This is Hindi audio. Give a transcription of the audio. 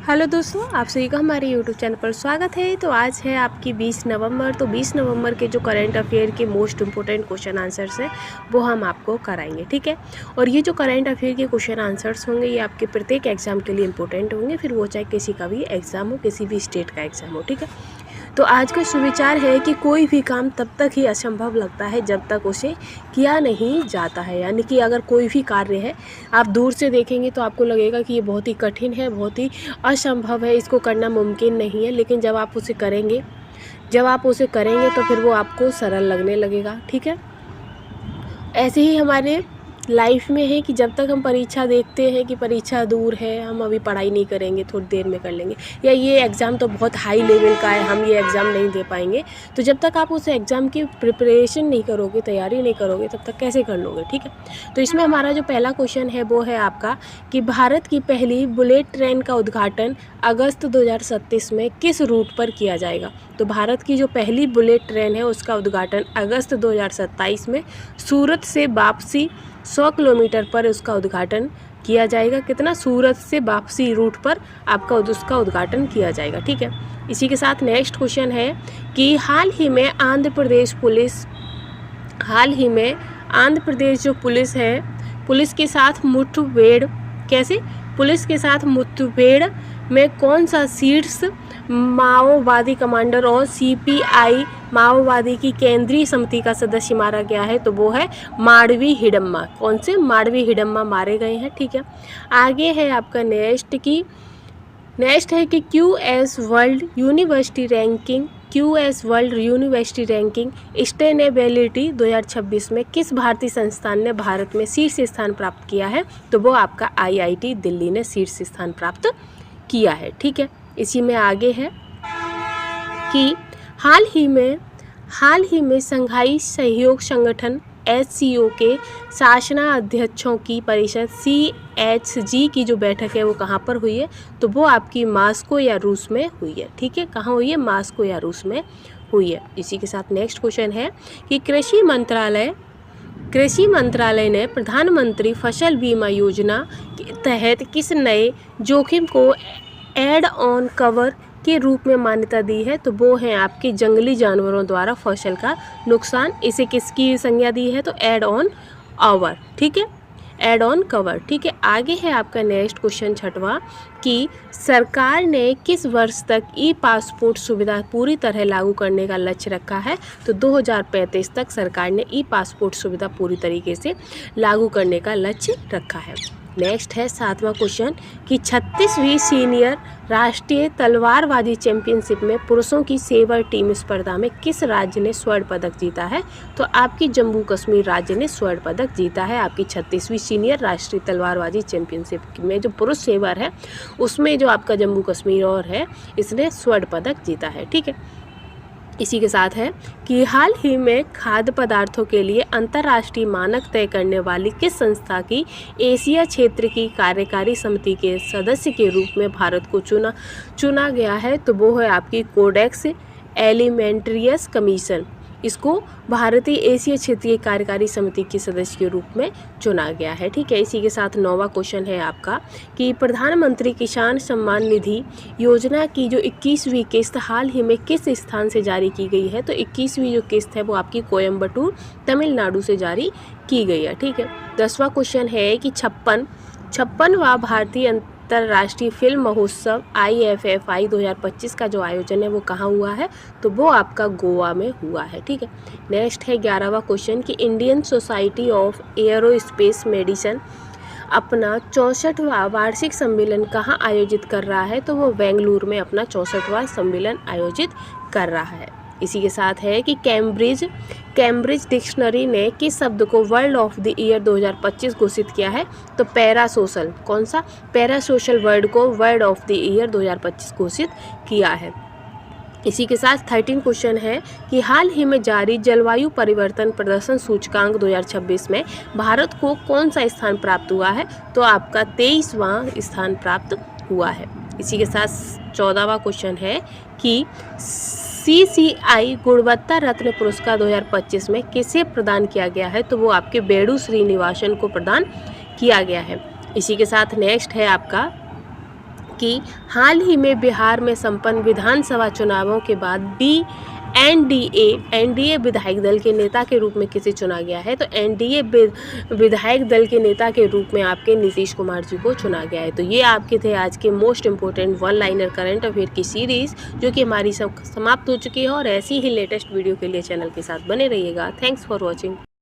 हेलो दोस्तों, आप सभी का हमारे यूट्यूब चैनल पर स्वागत है। तो आज है आपकी 20 नवंबर। तो 20 नवंबर के जो करंट अफेयर के मोस्ट इम्पोर्टेंट क्वेश्चन आंसर्स हैं वो हम आपको कराएंगे, ठीक है। और ये जो करंट अफेयर के क्वेश्चन आंसर्स होंगे ये आपके प्रत्येक एग्जाम के लिए इंपॉर्टेंट होंगे, फिर वो चाहे किसी का भी एग्जाम हो, किसी भी स्टेट का एग्जाम हो, ठीक है। तो आज का सुविचार है कि कोई भी काम तब तक ही असंभव लगता है जब तक उसे किया नहीं जाता है। यानी कि अगर कोई भी कार्य है, आप दूर से देखेंगे तो आपको लगेगा कि ये बहुत ही कठिन है, बहुत ही असंभव है, इसको करना मुमकिन नहीं है। लेकिन जब आप उसे करेंगे तो फिर वो आपको सरल लगने लगेगा, ठीक है। ऐसे ही हमारे लाइफ में है कि जब तक हम परीक्षा देखते हैं कि परीक्षा दूर है, हम अभी पढ़ाई नहीं करेंगे, थोड़ी देर में कर लेंगे, या ये एग्ज़ाम तो बहुत हाई लेवल का है, हम ये एग्ज़ाम नहीं दे पाएंगे, तो जब तक आप उस एग्ज़ाम की प्रिपरेशन नहीं करोगे, तैयारी नहीं करोगे, तब तक कैसे कर लोगे, ठीक है। तो इसमें हमारा जो पहला क्वेश्चन है वो है आपका कि भारत की पहली बुलेट ट्रेन का उद्घाटन अगस्त 2037 में किस रूट पर किया जाएगा। तो भारत की जो पहली बुलेट ट्रेन है उसका उद्घाटन अगस्त 2027 में सूरत से वापसी 100 किलोमीटर पर उसका उद्घाटन किया जाएगा। कितना? सूरत से वापसी रूट पर आपका उसका उद्घाटन किया जाएगा, ठीक है। इसी के साथ नेक्स्ट क्वेश्चन है कि हाल ही में आंध्र प्रदेश जो पुलिस है, पुलिस के साथ मुठभेड़ में कौन सा शीर्ष माओवादी कमांडर और सीपीआई माओवादी की केंद्रीय समिति का सदस्य मारा गया है। तो वो है माडवी हिडम्मा। कौन से? माडवी हिडम्मा मारे गए हैं, ठीक है। आगे है आपका नेक्स्ट है कि QS world university ranking sustainability 2026 में किस भारतीय संस्थान ने भारत में शीर्ष स्थान प्राप्त किया है। तो वो आपका आईआईटी दिल्ली ने शीर्ष स्थान प्राप्त किया है, ठीक है। इसी में आगे है कि हाल ही में संघाई सहयोग संगठन SCO के शासनाध्यक्षों की परिषद CHG की जो बैठक है वो कहाँ पर हुई है। तो वो आपकी मास्को या रूस में हुई है, ठीक है। कहाँ हुई है? मास्को या रूस में हुई है। इसी के साथ नेक्स्ट क्वेश्चन है कि कृषि मंत्रालय ने प्रधानमंत्री फसल बीमा योजना के तहत किस नए जोखिम को एड ऑन कवर के रूप में मान्यता दी है। तो वो है आपके जंगली जानवरों द्वारा फसल का नुकसान। इसे किसकी संज्ञा दी है? तो एड ऑन आवर, ठीक है, एड ऑन कवर, ठीक है। आगे है आपका नेक्स्ट क्वेश्चन छठवां कि सरकार ने किस वर्ष तक ई पासपोर्ट सुविधा पूरी तरह लागू करने का लक्ष्य रखा है। तो 2035 तक सरकार ने ई पासपोर्ट सुविधा पूरी तरीके से लागू करने का लक्ष्य रखा है। नेक्स्ट है सातवां क्वेश्चन कि 36वीं सीनियर राष्ट्रीय तलवारबाजी चैंपियनशिप में पुरुषों की सेवर टीम स्पर्धा में किस राज्य ने स्वर्ण पदक जीता है। तो आपकी जम्मू कश्मीर राज्य ने स्वर्ण पदक जीता है। आपकी 36वीं सीनियर राष्ट्रीय तलवारबाजी चैंपियनशिप में जो पुरुष सेवर है उसमें जो आपका जम्मू कश्मीर और है इसने स्वर्ण पदक जीता है, ठीक है। इसी के साथ है कि हाल ही में खाद्य पदार्थों के लिए अंतर्राष्ट्रीय मानक तय करने वाली किस संस्था की एशिया क्षेत्र की कार्यकारी समिति के सदस्य के रूप में भारत को चुना गया है। तो वो है आपकी कोडेक्स एलिमेंट्रियस कमीशन। इसको भारतीय एशिया क्षेत्रीय कार्यकारी समिति के सदस्य के रूप में चुना गया है, ठीक है। इसी के साथ 9वां क्वेश्चन है आपका कि प्रधानमंत्री किसान सम्मान निधि योजना की जो 21वीं किस्त हाल ही में किस स्थान से जारी की गई है। तो 21वीं जो किस्त है वो आपकी कोयम्बटूर तमिलनाडु से जारी की गई है, ठीक है। 10वां क्वेश्चन है कि 56वां भारतीय अंतर्राष्ट्रीय फिल्म महोत्सव IFFI 2025 का जो आयोजन है वो कहाँ हुआ है। तो वो आपका गोवा में हुआ है, ठीक है। नेक्स्ट है 11वां क्वेश्चन कि Indian society of aerospace medicine अपना 64वां वार्षिक सम्मेलन कहाँ आयोजित कर रहा है। तो वो बेंगलुरु में अपना 64वां सम्मेलन आयोजित कर रहा है। इसी के साथ है कि कैम्ब्रिज डिक्शनरी ने किस शब्द को वर्ड ऑफ द ईयर 2025 घोषित किया है। तो पैरासोशल, कौन सा? पैरासोशल वर्ड को वर्ड ऑफ द ईयर 2025 घोषित किया है। इसी के साथ 13 क्वेश्चन है कि हाल ही में जारी जलवायु परिवर्तन प्रदर्शन सूचकांक 2026 में भारत को कौन सा स्थान प्राप्त हुआ है। तो आपका 23वां स्थान प्राप्त हुआ है। इसी के साथ 14वां क्वेश्चन है कि CCI गुणवत्ता रत्न पुरस्कार 2025 में किसे प्रदान किया गया है। तो वो आपके बेडू श्रीनिवासन को प्रदान किया गया है। इसी के साथ नेक्स्ट है आपका कि हाल ही में बिहार में संपन्न विधानसभा चुनावों के बाद एनडीए विधायक दल के नेता के रूप में किसे चुना गया है? तो एनडीए विधायक दल के नेता के रूप में आपके नीतीश कुमार जी को चुना गया है। तो ये आपके थे आज के most important one liner current affair की सीरीज़, जो कि हमारी समाप्त हो चुकी है। और ऐसी ही लेटेस्ट वीडियो के लिए चैनल के साथ बने रहिएगा। Thanks for watching.